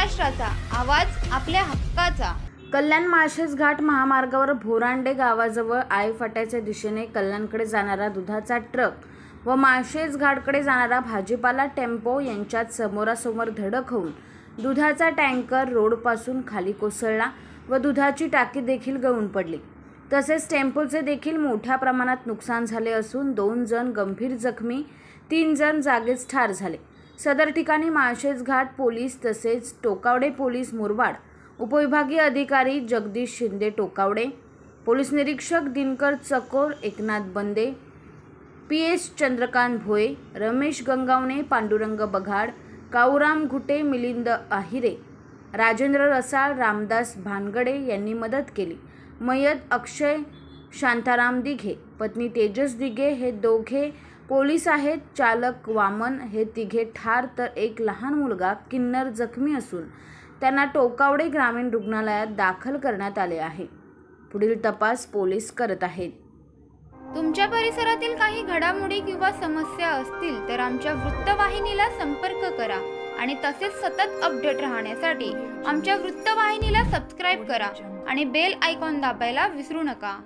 महाराष्ट्राचा आवाज आपल्या हक्काचा। कल्याण माळशेज घाट महामार्गावर भोरांडे गावाजवळ आळेफाट्याच्या दिशेने कल्याणकडे जाणारा दुधाचा ट्रक व माळशेज घाटकडे जाणारा भाजीपाला टेम्पो यांच्यात समोरासमोर धडक होऊन दुधाचा टँकर रोडपासून खाली कोसळला व दुधाची टाकी देखील गळून पडली। तसेच टेम्पोचे देखील मोठ्या प्रमाणात नुकसान झाले असून 2 जण गंभीर जखमी, 3 जण जागीच ठार झाले। सदर ठिकाणी माळशेज घाट पोलीस तसेच टोकावडे पोलीस मुरबाड, उपविभागीय अधिकारी जगदीश शिंदे टोकावडे, पोलीस निरीक्षक दिनकर चकोर, एकनाथ बंदे, PS चंद्रकांत भोये, रमेश गंगावणे, पांडुरंग बघाड, काऊराम घुटे, मिलिंद आहिरे, राजेंद्र रसाळ, रामदास भानगडे यांनी मदत केली। मयत अक्षय शांताराम दिघे, पत्नी तेजस दिघे हे दोघे पोलीस आहेत। चालक वामन हे तिघे ठार तर एक लहान मुलगा किन्नर जखमी असून त्यांना टोकावडे ग्रामीण रुग्णालयात दाखल करण्यात आले आहे। पुढील तपास पोलीस करत आहेत। तुमच्या परिसरातील काही घडामोडी किंवा समस्या असतील तर आमच्या वृत्तवाहिनीला संपर्क करा आणि तसेच सतत अपडेट राहण्यासाठी आमच्या वृत्तवाहिनीला सबस्क्राइब करा आणि बेल आयकॉन दाबायला विसरू नका।